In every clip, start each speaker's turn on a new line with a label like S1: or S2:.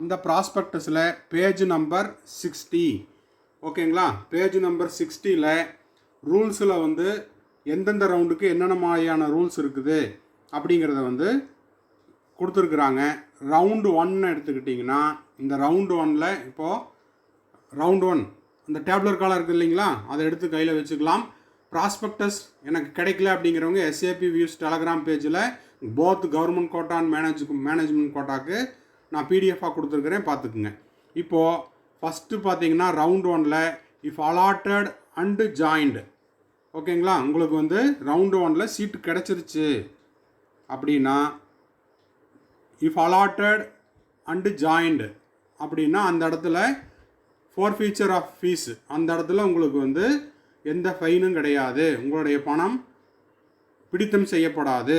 S1: இந்த ப்ராஸ்பெக்டஸில் page number 60 ஓகேங்களா. Page number 60ல் ரூல்ஸில் வந்து எந்தெந்த ரவுண்டுக்கு என்னென்ன மாதிரியான ரூல்ஸ் இருக்குது அப்படிங்கிறத வந்து கொடுத்துருக்குறாங்க. ரவுண்டு 1 எடுத்துக்கிட்டிங்கன்னா இந்த ரவுண்டு 1ல் இப்போது ரவுண்டு 1 இந்த டேப்லர் காலம் இருக்குது இல்லைங்களா, அதை எடுத்து கையில் வச்சுக்கலாம். ப்ராஸ்பெக்டஸ் எனக்கு கிடைக்கல அப்படிங்கிறவங்க எஸ்ஏபி வியூஸ் டெலகிராம் பேஜில் both government quota and management கோட்டாக்கு நான் பிடிஎஃபாக கொடுத்துருக்குறேன், பார்த்துக்குங்க. இப்போது ஃபஸ்ட்டு பார்த்தீங்கன்னா ரவுண்ட் 1ல் இஃப் அலாட்டட் அண்டு ஜாயின்டு ஓகேங்களா. உங்களுக்கு வந்து ரவுண்டு 1ல் சீட்டு கிடச்சிருச்சு அப்படின்னா இஃப் அலாட்டட் அண்டு ஜாயின்டு அப்படின்னா அந்த இடத்துல ஃபோர்ஃபீச்சர் ஆஃப் ஃபீஸ், அந்த இடத்துல உங்களுக்கு வந்து எந்த ஃபைனும் கிடையாது, உங்களுடைய பணம் பிடித்தம் செய்யப்படாது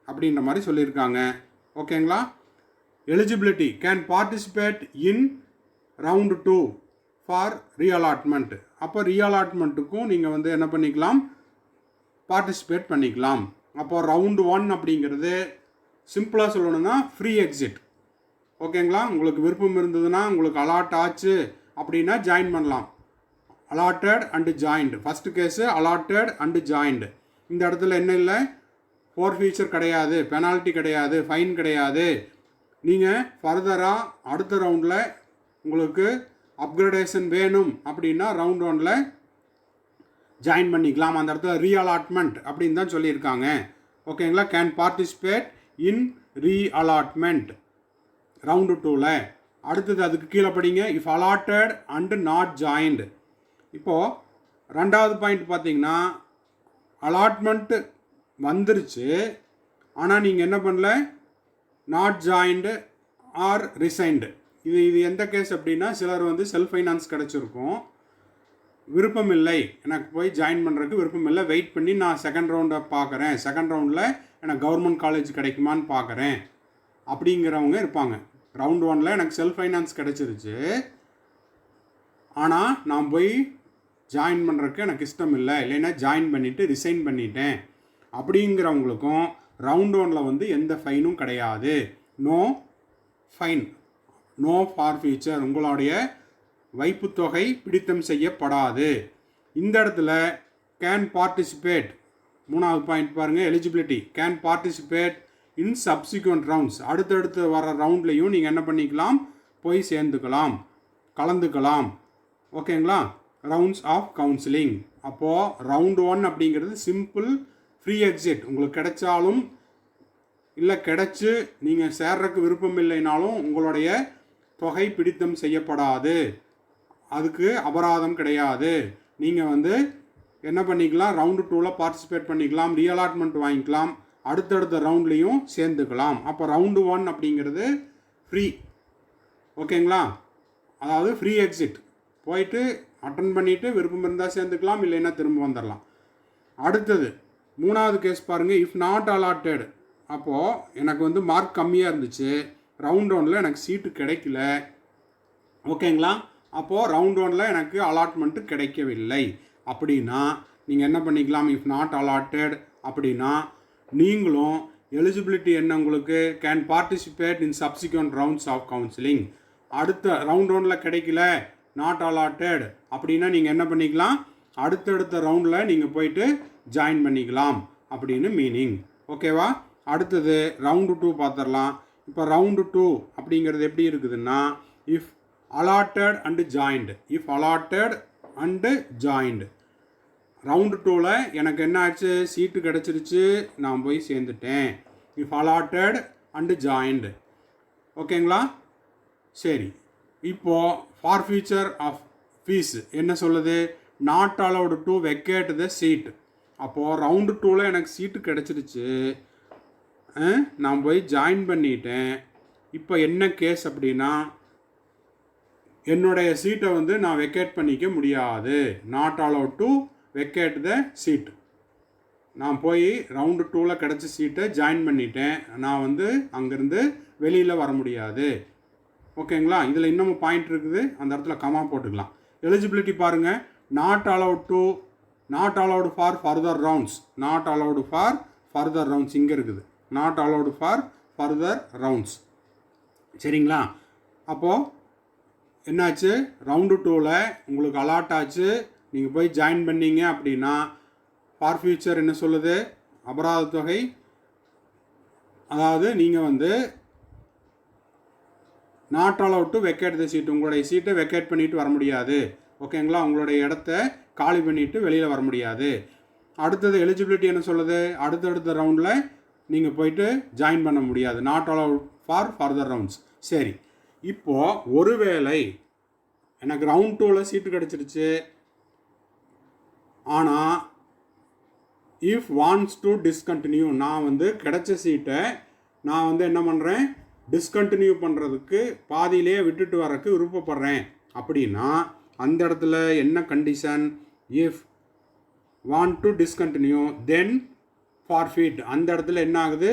S1: அப்படின்ற மாதிரி சொல்லியிருக்காங்க. ஓகேங்களா. Eligibility can participate in round 2 for reallotment. அப்போ ரீஅலாட்மெண்ட்டுக்கும் நீங்கள் வந்து என்ன பண்ணிக்கலாம், பார்ட்டிசிபேட் பண்ணிக்கலாம். அப்போ ரவுண்டு 1 அப்படிங்கிறது சிம்பிளாக சொல்லணும்னா ஃப்ரீ எக்ஸிட். ஓகேங்களா. உங்களுக்கு விருப்பம் இருந்ததுன்னா உங்களுக்கு அலாட் ஆச்சு அப்படின்னா ஜாயின் பண்ணலாம். Allotted and joined first case allotted and joined. இந்த இடத்துல என்ன இல்லை, ஃபோர்ஃபீச்சர் கிடையாது, பெனால்ட்டி கிடையாது, ஃபைன் கிடையாது. நீங்கள் ஃபர்தராக அடுத்த ரவுண்டில் உங்களுக்கு அப்கிரேடேஷன் வேணும் அப்படின்னா ரவுண்ட் 1ல் ஜாயின் பண்ணிக்கலாம். அந்த இடத்துல ரீஅலாட்மெண்ட் அப்படின்னு தான் சொல்லியிருக்காங்க. ஓகேங்களா. Can participate in reallotment round 2ல். அடுத்தது அதுக்கு கீழே படிங்க, if allotted and not joined. இப்போது ரெண்டாவது பாயிண்ட் பார்த்தீங்கன்னா அலாட்மெண்ட்டு வந்துருச்சு, ஆனால் நீங்கள் என்ன பண்ணல, நாட் ஜாயின்டு ஆர் ரிசைன்டு. இது எந்த கேஸ் அப்படின்னா சிலர் வந்து செல்ஃப் ஃபைனான்ஸ் கிடச்சிருக்கும், விருப்பம் இல்லை, எனக்கு போய் ஜாயின் பண்ணுறதுக்கு விருப்பம் இல்லை, வெயிட் பண்ணி நான் செகண்ட் ரவுண்டை பார்க்குறேன், செகண்ட் ரவுண்டில் எனக்கு கவர்மெண்ட் காலேஜ் கிடைக்குமான்னு பார்க்குறேன் அப்படிங்கிறவங்க இருப்பாங்க. ரவுண்ட் 1ல் எனக்கு செல்ஃப் ஃபைனான்ஸ் கிடச்சிருச்சு, ஆனால் நான் போய் ஜாயின் பண்ணுறதுக்கு எனக்கு இஷ்டம் இல்லை, இல்லைன்னா ஜாயின் பண்ணிவிட்டு ரிசைன் பண்ணிட்டேன் அப்படிங்கிறவங்களுக்கும் ரவுண்ட் 1ல் வந்து எந்த ஃபைனும் கிடையாது. நோ ஃபைன், நோ ஃபார்ஃபீச்சர், உங்களுடைய வைப்புத்தொகை பிடித்தம் செய்யப்படாது. இந்த இடத்துல கேன் பார்ட்டிசிபேட், மூணாவது பாயிண்ட் பாருங்கள், eligibility can participate in subsequent rounds. அடுத்தடுத்து வர ரவுண்ட்லேயும் நீங்கள் என்ன பண்ணிக்கலாம், போய் சேர்ந்துக்கலாம், கலந்துக்கலாம். ஓகேங்களா. Rounds of counselling. அப்போது ரவுண்டு 1 அப்படிங்கிறது சிம்பிள் ஃப்ரீ எக்ஸிட். உங்களுக்கு கிடைச்சாலும் இல்லை கிடைச்சி நீங்கள் சேர்றதுக்கு விருப்பம் இல்லைனாலும் உங்களுடைய தொகை பிடித்தம் செய்யப்படாது, அதுக்கு அபராதம் கிடையாது. நீங்கள் வந்து என்ன பண்ணிக்கலாம், ரவுண்டு 2ல் பார்ட்டிசிபேட் பண்ணிக்கலாம், ரீஅலாட்மெண்ட் வாங்கிக்கலாம், அடுத்தடுத்த ரவுண்ட்லேயும் சேர்ந்துக்கலாம். அப்போ ரவுண்டு 1 அப்படிங்கிறது ஃப்ரீ. ஓகேங்களா. அதாவது ஃப்ரீ எக்ஸிட், போயிட்டு அட்டன் பண்ணிவிட்டு விருப்பம் இருந்தால் சேர்ந்துக்கலாம், இல்லைன்னா திரும்ப வந்துடலாம். அடுத்தது மூணாவது கேஸ் பாருங்கள், இஃப் நாட் அலாட்டட். அப்போது எனக்கு வந்து மார்க் கம்மியாக இருந்துச்சு, ரவுண்ட் 1ல் எனக்கு சீட்டு கிடைக்கல. ஓகேங்களா. அப்போது ரவுண்ட் 1ல் எனக்கு அலாட்மெண்ட்டு கிடைக்கவில்லை அப்படின்னா நீங்கள் என்ன பண்ணிக்கலாம், இஃப் நாட் அலாட்டட் அப்படின்னா நீங்களும் எலிஜிபிலிட்டி என்ன உங்களுக்கு, can participate in subsequent rounds of counselling. அடுத்த ரவுண்ட் 1ல் கிடைக்கல, நாட் அலாட்டட் அப்படின்னா நீங்கள் என்ன பண்ணிக்கலாம், அடுத்தடுத்த ரவுண்டில் நீங்கள் போயிட்டு ஜாயின் பண்ணிக்கலாம் அப்படின்னு மீனிங். ஓகேவா. அடுத்தது ரவுண்டு 2 பார்த்துடலாம். இப்போ ரவுண்டு 2 அப்படிங்கிறது எப்படி இருக்குதுன்னா, if allotted and joined, if allotted and joined. Round 2ல் எனக்கு என்ன ஆச்சு, சீட்டு கிடச்சிருச்சு, நான் போய் சேர்ந்துட்டேன். If allotted and joined. ஓகேங்களா. சரி. இப்போது ஃபார்ஃபீச்சர் ஆஃப் ஃபீஸ் என்ன சொல்லுது, not allowed to vacate the seat. அப்போது ரவுண்டு 2ல் எனக்கு சீட்டு கிடச்சிருச்சு, நான் போய் ஜாயின் பண்ணிட்டேன். இப்போ என்ன கேஸ் அப்படின்னா, என்னுடைய சீட்டை வந்து நான் வெக்கேட் பண்ணிக்க முடியாது. Not allowed to vacate the seat. நான் போய் ரவுண்டு 2ல் கிடச்ச சீட்டை ஜாயின் பண்ணிட்டேன், நான் வந்து அங்கேருந்து வெளியில் வர முடியாது. ஓகேங்களா. இதில் இன்னமும் பாயிண்ட் இருக்குது, அந்த இடத்துல கமா போட்டுக்கலாம். எலிஜிபிலிட்டி பாருங்கள், not allowed for further rounds, not allowed for further rounds இங்கே இருக்குது, not allowed for further rounds. சரிங்களா. அப்போது என்னாச்சு, ரவுண்டு 2ல் உங்களுக்கு அலாட் ஆச்சு, நீங்கள் போய் ஜாயின் பண்ணீங்க அப்படின்னா ஃபார் ஃபியூச்சர் என்ன சொல்லுது, அபராத தொகை, அதாவது நீங்கள் வந்து not allowed to vacate the seat, உங்களுடைய சீட்டை வெக்கேட் பண்ணிட்டு வர முடியாது. ஓகேங்களா, உங்களுடைய இடத்த காலி பண்ணிவிட்டு வெளியில் வர முடியாது. அடுத்தது எலிஜிபிலிட்டி என்ன சொல்லுது, அடுத்தடுத்த ரவுண்டில் நீங்கள் போயிட்டு ஜாயின் பண்ண முடியாது, not allowed for further rounds. சரி, இப்போது ஒருவேளை எனக்கு ரவுண்ட் 2ல் சீட்டு கிடச்சிருச்சு, ஆனால் இஃப் வாண்ட்ஸ் டு டிஸ்கண்டினியூ, நான் வந்து கிடைச்ச சீட்டை நான் வந்து என்ன பண்ணுறேன், டிஸ்கண்டினியூ பண்ணுறதுக்கு பாதியிலே விட்டுட்டு வரக்கு விருப்பப்படுறேன் அப்படின்னா அந்த இடத்துல என்ன condition, if want to discontinue then forfeit, அந்த இடத்துல என்ன ஆகுது,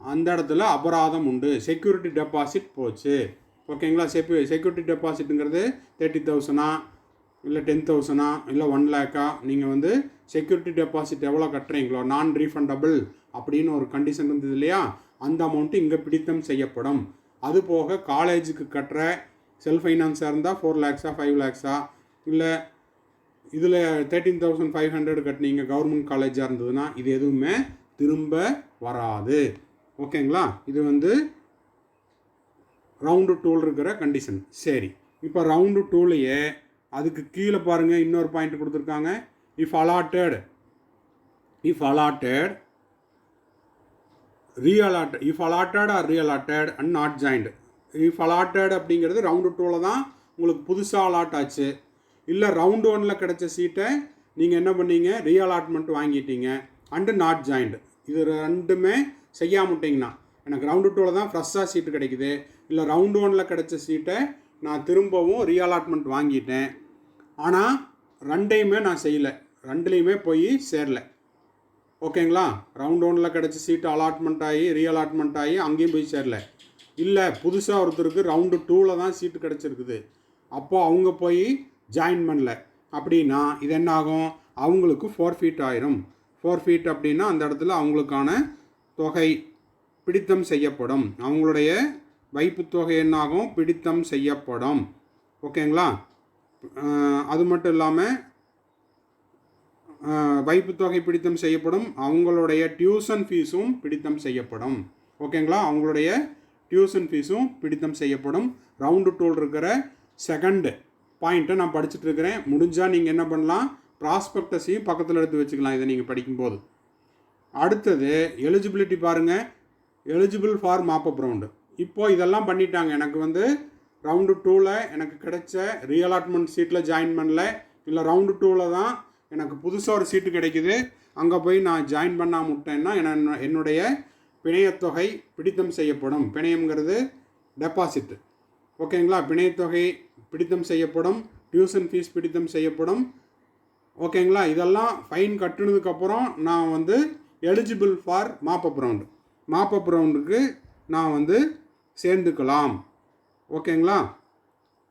S1: அந்த இடத்துல அபராதம் உண்டு, செக்யூரிட்டி டெபாசிட் போச்சு. ஓகேங்களா, செக்யூரிட்டி டெபாசிட்டுங்கிறது 30,000 இல்லை 10,000 இல்லை 1 lakh, நீங்கள் வந்து செக்யூரிட்டி டெபாசிட் எவ்வளோ கட்டுறீங்களோ நான் ரீஃபண்டபிள் அப்படின்னு ஒரு கண்டிஷன் இருந்தது இல்லையா, அந்த அமௌண்ட்டு இங்கே பிடித்தம் செய்யப்படும். அது போக காலேஜுக்கு கட்டுற செல்ஃப் ஃபைனான்ஸாக இருந்தால் 4 lakhs 5 lakhs, இல்லை இதில் 13,500 கட்டினீங்க கவர்மெண்ட் காலேஜாக இருந்ததுன்னா இது எதுவுமே திரும்ப வராது. ஓகேங்களா, இது வந்து ரவுண்டு 2ல் இருக்கிற கண்டிஷன். சரி, இப்போ ரவுண்டு 2லையே அதுக்கு கீழே பாருங்கள் இன்னொரு பாயிண்ட் கொடுத்துருக்காங்க, if allotted or reallotted and not joined. If allotted அப்படிங்கிறது ரவுண்டு 2ல் தான் உங்களுக்கு புதுசாக அலாட் ஆச்சு, இல்லை ரவுண்டு 1ல் கிடைச்ச சீட்டை நீங்கள் என்ன பண்ணீங்க, ரீஅலாட்மெண்ட் வாங்கிட்டீங்க அண்டு நாட் ஜாயின்டு, இது ரெண்டுமே செய்யாமட்டிங்கன்னா, எனக்கு ரவுண்டு 2ல் தான் ஃப்ரெஷ்ஷாக சீட்டு கிடைக்குது, இல்லை ரவுண்டு 1ல் கிடைச்ச சீட்டை நான் திரும்பவும் ரீஅலாட்மெண்ட் வாங்கிட்டேன், ஆனால் ரெண்டையுமே நான் செய்யலை, ரெண்டுலேயுமே போய் சேரலை. ஓகேங்களா, ரவுண்ட் 1ல் கிடச்ச சீட்டு அலாட்மெண்ட் ஆகி ரீஅலாட்மெண்ட் ஆகி அங்கேயும் போய் சேரல, இல்லை புதுசாக ஒருத்தருக்கு ரவுண்டு 2ல் தான் சீட்டு கிடச்சிருக்குது, அப்போது அவங்க போய் ஜாயின் பண்ணல அப்படின்னா இது என்ன ஆகும், அவங்களுக்கு ஃபோர்ஃபீட் ஆயிரும். ஃபோர்ஃபீட் அப்படின்னா அந்த இடத்துல அவங்களுக்கான தொகை பிடித்தம் செய்யப்படும், அவங்களுடைய வைப்பு தொகை என்னாகும், பிடித்தம் செய்யப்படும். ஓகேங்களா, அது மட்டும் இல்லாமல் வைப்பு தொகை பிடித்தம் செய்யப்படும், அவங்களுடைய டியூஷன் ஃபீஸும் பிடித்தம் செய்யப்படும். ஓகேங்களா, அவங்களுடைய டியூஷன் ஃபீஸும் பிடித்தம் செய்யப்படும். ரவுண்டு 2ல் இருக்கிற செகண்ட் பாயிண்ட்டை நான் படிச்சுட்டு இருக்கிறேன். முடிஞ்சால் நீங்கள் என்ன பண்ணலாம், ப்ராஸ்பெக்டஸையும் பக்கத்தில் எடுத்து வச்சுக்கலாம் இதை நீங்கள் படிக்கும்போது. அடுத்தது எலிஜிபிலிட்டி பாருங்கள், எலிஜிபிள் ஃபார் மாப்பப் ரவுண்டு. இப்போது இதெல்லாம் பண்ணிட்டாங்க, எனக்கு வந்து ரவுண்டு 2ல் எனக்கு கிடைச்ச ரீஅலாட்மெண்ட் சீட்டில் ஜாயின் பண்ணல, இல்லை ரவுண்டு 2ல் தான் எனக்கு புதுசாக ஒரு சீட்டு கிடைக்குது, அங்கே போய் நான் ஜாயின் பண்ணாமல் விட்டேன்னா என்னுடைய பிணையத்தொகை பிடித்தம் செய்யப்படும். பிணையம்ங்கிறது டெபாசிட்டு. ஓகேங்களா, பிணையத்தொகை பிடித்தம் செய்யப்படும், டியூஷன் ஃபீஸ் பிடித்தம் செய்யப்படும். ஓகேங்களா, இதெல்லாம் ஃபைன் கட்டுனதுக்கப்புறம் நான் வந்து eligible for mop up round, mop up ரவுண்டுக்கு நான் வந்து சேர்ந்துக்கலாம். ஓகேங்களா,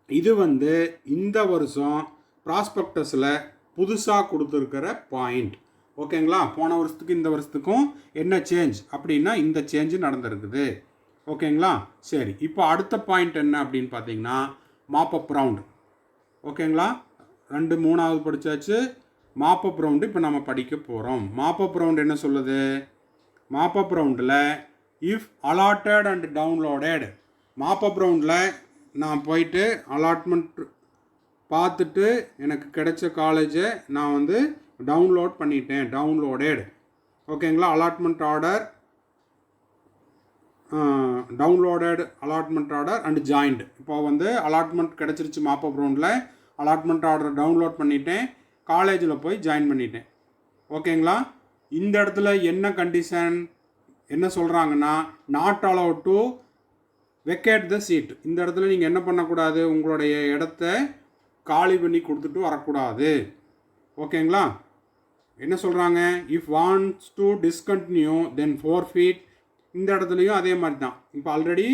S1: இது வந்து இந்த வருஷம் ப்ராஸ்பெக்டஸில் புதுசாக கொடுத்துருக்கிற பாயிண்ட். ஓகேங்களா, போன வருஷத்துக்கு இந்த வருஷத்துக்கும் என்ன சேஞ்ச் அப்படின்னா இந்த சேஞ்சு நடந்திருக்குது. ஓகேங்களா, சரி, இப்போ அடுத்த பாயிண்ட் என்ன அப்படின்னு பார்த்தீங்கன்னா மாப்பப் ரவுண்டு. ஓகேங்களா, 2 3வது படித்தாச்சு, மாப்பப் ரவுண்டு இப்போ நம்ம படிக்க போகிறோம். மாப்பப் ரவுண்டு என்ன சொல்லுது, மாப்பப் ரவுண்டில் if allotted and downloaded, mop-up ரவுண்டில் நான் போயிட்டு அலாட்மெண்ட் பார்த்துட்டு எனக்கு கிடைச்ச காலேஜை நான் வந்து டவுன்லோட் பண்ணிட்டேன், டவுன்லோடட். ஓகேங்களா, allotment order, downloaded allotment order and joined. இப்போ வந்து அலாட்மெண்ட் கிடச்சிருச்சு மாப்பப் ரவுண்டில், அலாட்மெண்ட் ஆர்டர் டவுன்லோட் பண்ணிட்டேன், காலேஜில் போய் ஜாயின் பண்ணிட்டேன். ஓகேங்களா, இந்த இடத்துல என்ன கண்டிஷன் என்ன சொல்கிறாங்கன்னா, not allowed to vacate the seat. இந்த இடத்துல நீங்கள் என்ன பண்ணக்கூடாது, உங்களுடைய இடத்த காலி பண்ணி கொடுத்துட்டு வரக்கூடாது. ஓகேங்களா, என்ன சொல்கிறாங்க, if wants to discontinue then forfeit. இந்த இடத்துலையும் அதே மாதிரி தான். இப்போ ஆல்ரெடி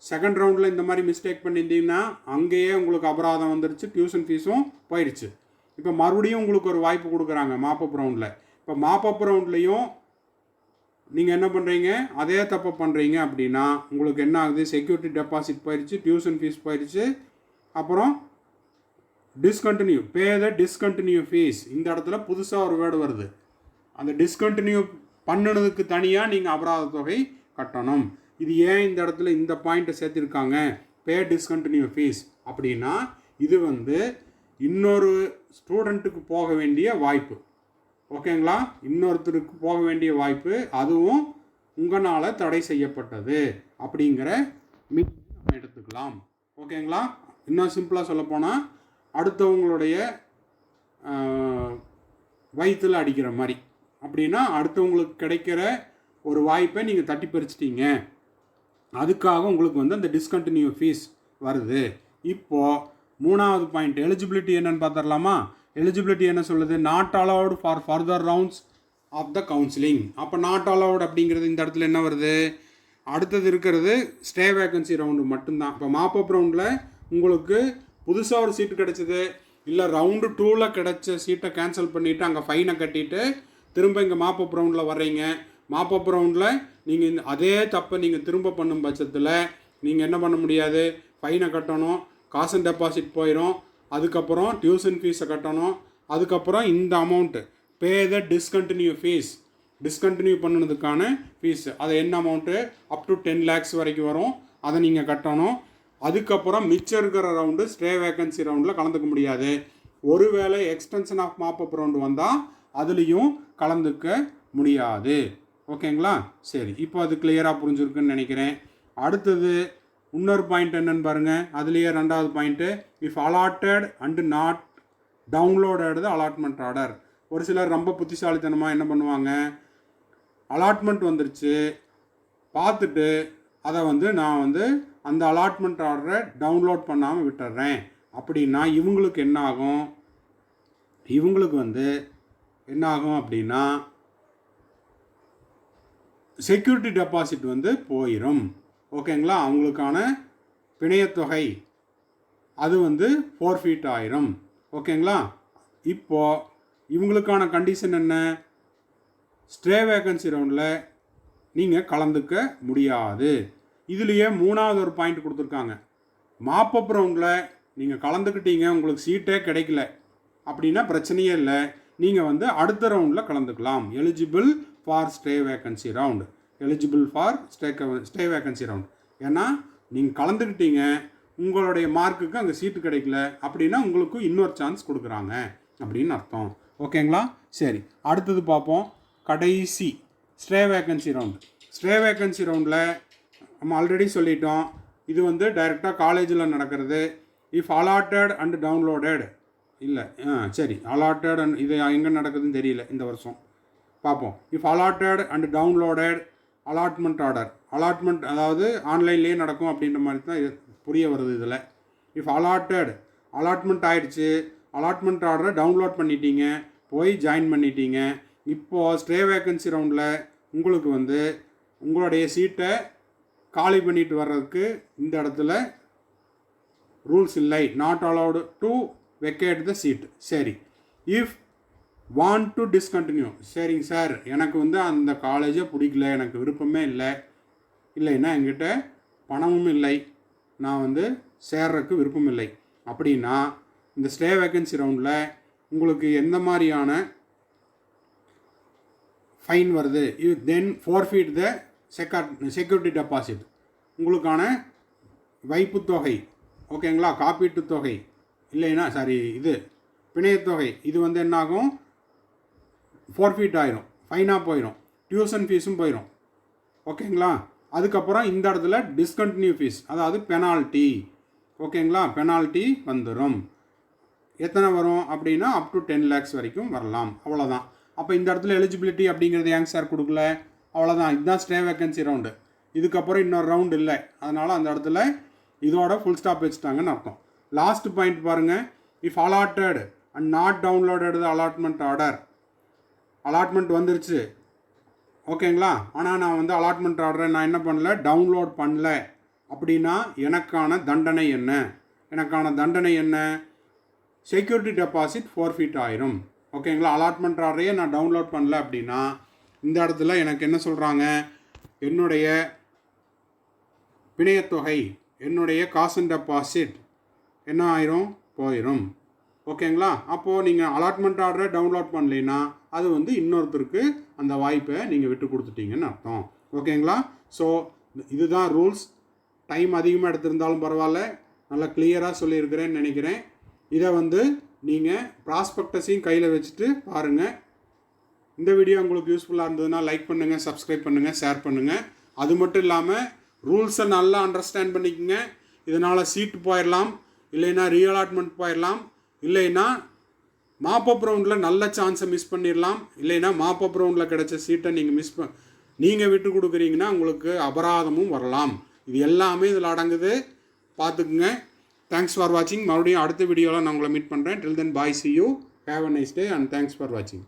S1: செகண்ட் ரவுண்டில் இந்த மாதிரி மிஸ்டேக் பண்ணியிருந்தீங்கன்னா அங்கேயே உங்களுக்கு அபராதம் வந்துருச்சு, டியூஷன் ஃபீஸும் போயிடுச்சு. இப்போ மறுபடியும் உங்களுக்கு ஒரு வாய்ப்பு கொடுக்குறாங்க மாப்பப் ரவுண்டில். இப்போ மாப்பப் ரவுண்ட்லேயும் நீங்கள் என்ன பண்ணுறீங்க, அதே தப்பை பண்ணுறீங்க அப்படின்னா உங்களுக்கு என்ன ஆகுது, செக்யூரிட்டி டெபாசிட் போயிடுச்சு, டியூஷன் ஃபீஸ் போயிடுச்சு, அப்புறம் டிஸ்கண்டினியூ பே த டிஸ்கண்டினியூ ஃபீஸ். இந்த இடத்துல புதுசாக ஒரு வேர்டு வருது. அந்த டிஸ்கண்டினியூ பண்ணினதுக்கு தனியாக நீங்கள் அபராத தொகை கட்டணும். இது ஏன் இந்த இடத்துல இந்த பாயிண்ட்டை சேர்த்திருக்காங்க, பே டிஸ்கண்டினியூ ஃபீஸ் அப்படின்னா, இது வந்து இன்னொரு ஸ்டூடெண்ட்டுக்கு போக வேண்டிய வாய்ப்பு. ஓகேங்களா, இன்னொருத்தருக்கு போக வேண்டிய வாய்ப்பு, அதுவும் உங்களால் தடை செய்யப்பட்டது அப்படிங்கிற மீனிங் நம்ம எடுத்துக்கலாம். ஓகேங்களா, இன்னும் சிம்பிளாக சொல்லப்போனால் அடுத்தவங்களுடைய வயிற்றில் அடிக்கிற மாதிரி. அப்படின்னா அடுத்தவங்களுக்கு கிடைக்கிற ஒரு வாய்ப்பை நீங்கள் தட்டி பறிச்சிட்டீங்க, அதுக்காக உங்களுக்கு வந்து அந்த டிஸ்கண்டினியூ ஃபீஸ் வருது. இப்போது மூணாவது பாயிண்ட் எலிஜிபிலிட்டி என்னன்னு பார்த்துடலாமா. எலிஜிபிலிட்டி என்ன சொல்லுது, not allowed for further rounds of the counselling. அப்போ நாட் அலவுட் அப்படிங்கிறது இந்த இடத்துல என்ன வருது, அடுத்தது இருக்கிறது ஸ்டே வேக்கன்சி ரவுண்டு மட்டும்தான். இப்போ மாப்பப் ரவுண்டில் உங்களுக்கு புதுசாக ஒரு சீட்டு கிடச்சிது, இல்லை ரவுண்டு 2ல் கிடச்ச சீட்டை கேன்சல் பண்ணிவிட்டு அங்கே ஃபைனை கட்டிட்டு திரும்ப இங்கே மாப்பப் ரவுண்டில் வர்றீங்க. மாப்பப் ரவுண்டில் நீங்கள் அதே தப்பை நீங்கள் திரும்ப பண்ணும் பட்சத்தில் நீங்கள் என்ன பண்ண முடியாது, ஃபைனை கட்டணும், காசு டெபாசிட் போயிடும், அதுக்கப்புறம் டியூஷன் ஃபீஸை கட்டணும், அதுக்கப்புறம் இந்த அமௌண்ட்டு பே த டிஸ்கண்டினியூ ஃபீஸ், டிஸ்கண்டினியூ பண்ணினதுக்கான ஃபீஸு, அது என்ன அமௌண்ட்டு அப் டு 10 lakhs வரைக்கும் வரும், அதை நீங்கள் கட்டணும். அதுக்கப்புறம் மிச்சம் இருக்கிற ரவுண்டு ஸ்டே வேக்கன்சி ரவுண்டில் கலந்துக்க முடியாது. ஒருவேளை எக்ஸ்டென்ஷன் ஆஃப் மாப்பப் ரவுண்டு வந்தால் அதுலேயும் கலந்துக்க முடியாது. ஓகேங்களா, சரி, இப்போ அது கிளியராக புரிஞ்சுருக்குன்னு நினைக்கிறேன். அடுத்தது இன்னொரு பாயிண்ட் என்னன்னு பாருங்கள், அதுலேயே ரெண்டாவது point, if allotted and not downloaded the allotment order. ஒரு சிலர் ரொம்ப புத்திசாலித்தனமாக என்ன பண்ணுவாங்க, அலாட்மெண்ட் வந்துருச்சு பார்த்துட்டு அதை வந்து நான் வந்து அந்த அலாட்மெண்ட் ஆர்டரை டவுன்லோட் பண்ணாமல் விட்டுறேன் அப்படின்னா இவங்களுக்கு என்ன ஆகும், இவங்களுக்கு வந்து என்ன ஆகும் அப்படின்னா செக்யூரிட்டி டெபாசிட் வந்து போயிடும். ஓகேங்களா, அவங்களுக்கான பிணையத்தொகை அது வந்து ஃபோர்ஃபீட் ஆயிரும். ஓகேங்களா, இப்போது இவங்களுக்கான கண்டிஷன் என்ன, ஸ்டே வேக்கன்சி ரவுண்டில் நீங்கள் கலந்துக்க முடியாது. இதுலேயே மூணாவது ஒரு பாயிண்ட் கொடுத்துருக்காங்க, மாப்பப் ரவுண்டில் நீங்கள் கலந்துக்கிட்டீங்க, உங்களுக்கு சீட்டே கிடைக்கல அப்படின்னா பிரச்சனையே இல்லை, நீங்கள் வந்து அடுத்த ரவுண்டில் கலந்துக்கலாம். Eligible for stay vacancy round, eligible for stay vacancy round. ஏன்னா நீங்கள் கலந்துக்கிட்டீங்க, உங்களுடைய மார்க்குக்கு அங்கே சீட்டு கிடைக்கல அப்படின்னா உங்களுக்கு இன்னொரு சான்ஸ் கொடுக்குறாங்க அப்படின்னு அர்த்தம். ஓகேங்களா, சரி, அடுத்தது பார்ப்போம். கடைசி stay vacancy round. Stay vacancy ரவுண்டில் நம்ம ஆல்ரெடி சொல்லிட்டோம், இது வந்து டைரெக்டாக காலேஜில் நடக்கிறது. இஃப் அலாட்டட் அண்ட் டவுன்லோடட், இல்லை சரி, அலாட்டட் அண்ட் இது எங்கே நடக்குதுன்னு தெரியல இந்த வருஷம், பார்ப்போம். If allotted and downloaded allotment order, allotment அதாவது ஆன்லைன்லேயே நடக்கும் அப்படின்ற மாதிரி தான் புரிய வருது இதில். இஃப் அலாட்மெண்ட் ஆயிடுச்சு, அலாட்மெண்ட் ஆர்டரை டவுன்லோட் பண்ணிட்டீங்க, போய் ஜாயின் பண்ணிட்டீங்க. இப்போது ஸ்டே வேக்கன்சி ரவுண்டில் உங்களுக்கு வந்து உங்களுடைய சீட்டை காலி பண்ணிட்டு வர்றதுக்கு இந்த இடத்துல ரூல்ஸ் இல்லை, not allowed to vacate the seat. சரி, இஃப் வாண்ட் டு டிஸ்கண்டினியூ, சரிங்க சார் எனக்கு வந்து அந்த காலேஜை பிடிக்கல, எனக்கு விருப்பமே இல்லை, இல்லைன்னா என்கிட்ட பணமும் இல்லை, நான் வந்து சேர்றதுக்கு விருப்பம் இல்லை அப்படின்னா இந்த ஸ்டே வேக்கன்சி ரவுண்டில் உங்களுக்கு எந்த மாதிரியான ஃபைன் வருது, தென் ஃபோர்ஃபீட் த செக்யூரிட்டி டெபாசிட், உங்களுக்கான வைப்பு தொகை. ஓகேங்களா, காப்பீட்டு தொகை இல்லைன்னா சாரி இது பிணையத்தொகை, இது வந்து என்னாகும், ஃபோர்ஃபீட் ஆயிரும், ஃபைனாக போயிடும், டியூஷன் ஃபீஸும் போயிடும். ஓகேங்களா, அதுக்கப்புறம் இந்த இடத்துல டிஸ்கண்டினியூ ஃபீஸ் அதாவது பெனால்ட்டி. ஓகேங்களா, பெனால்ட்டி வந்துடும். எத்தனை வரும் அப்படின்னா அப் டு 10 lakhs வரைக்கும் வரலாம், அவ்வளோதான். அப்போ இந்த இடத்துல எலிஜிபிலிட்டி அப்படிங்கிறது ஏங்க சார் கொடுக்கல, அவ்வளோதான், இதுதான் ஸ்டே வேக்கன்சி ரவுண்டு, இதுக்கப்புறம் இன்னொரு ரவுண்டு இல்லை, அதனால் அந்த இடத்துல இதோட ஃபுல் ஸ்டாப் வச்சுட்டாங்கன்னு அர்த்தம். லாஸ்ட் பாயிண்ட் பாருங்கள், if allotted and not downloaded the allotment order, allotment வந்துருச்சு ஓகேங்களா, ஆனால் நான் வந்து அலாட்மெண்ட் ஆர்டரை நான் என்ன பண்ணல, டவுன்லோட் பண்ணல அப்படின்னா எனக்கான தண்டனை என்ன, எனக்கான தண்டனை என்ன, செக்யூரிட்டி டெபாசிட் ஃபோர்ஃபீட் ஆயிரும். ஓகேங்களா, அலாட்மெண்ட் ஆர்டரையே நான் டவுன்லோட் பண்ணல அப்படின்னா இந்த இடத்துல எனக்கு என்ன சொல்கிறாங்க, என்னுடைய பிணையத்தொகை, என்னுடைய காசு டெபாசிட் என்ன ஆயிரும், போயிடும். ஓகேங்களா? அப்போது நீங்கள் அலாட்மெண்ட் ஆர்டரை டவுன்லோட் பண்ணலைன்னா அது வந்து இன்னொருத்தருக்கு அந்த வாய்ப்பை நீங்கள் விட்டு கொடுத்துட்டீங்கன்னு அர்த்தம். ஓகேங்களா? ஸோ இதுதான் ரூல்ஸ். டைம் அதிகமாக எடுத்திருந்தாலும் பரவாயில்ல, நல்லா கிளியராக சொல்லியிருக்கிறேன்னு நினைக்கிறேன். இதை வந்து நீங்கள் ப்ராஸ்பெக்டஸையும் கையில் வச்சுட்டு பாருங்கள். இந்த வீடியோ உங்களுக்கு யூஸ்ஃபுல்லாக இருந்ததுன்னா லைக் பண்ணுங்கள், சப்ஸ்கிரைப் பண்ணுங்கள், ஷேர் பண்ணுங்கள். அது மட்டும் இல்லாமல் ரூல்ஸை நல்லா அண்டர்ஸ்டாண்ட் பண்ணிக்கோங்க. இதனால் சீட்டு போயிடலாம், இல்லைன்னா ரீஅலாட்மெண்ட் போயிடலாம், இல்லைன்னா மாப்பப் ரவுண்டில் நல்ல சான்ஸை மிஸ் பண்ணிடலாம், இல்லைன்னா மாப்பப் ரவுண்டில் கிடைச்ச சீட்டை நீங்கள் விட்டு கொடுக்குறீங்கன்னா உங்களுக்கு அபராதமும் வரலாம். இது எல்லாமே இதில் அடங்குது, பார்த்துக்குங்க. தேங்க்ஸ் ஃபார் வாட்சிங். மறுபடியும் அடுத்த வீடியோவில் நான் உங்களை மீட் பண்ணுறேன். டில் தென் பாய், see you, have a nice day and thanks for watching.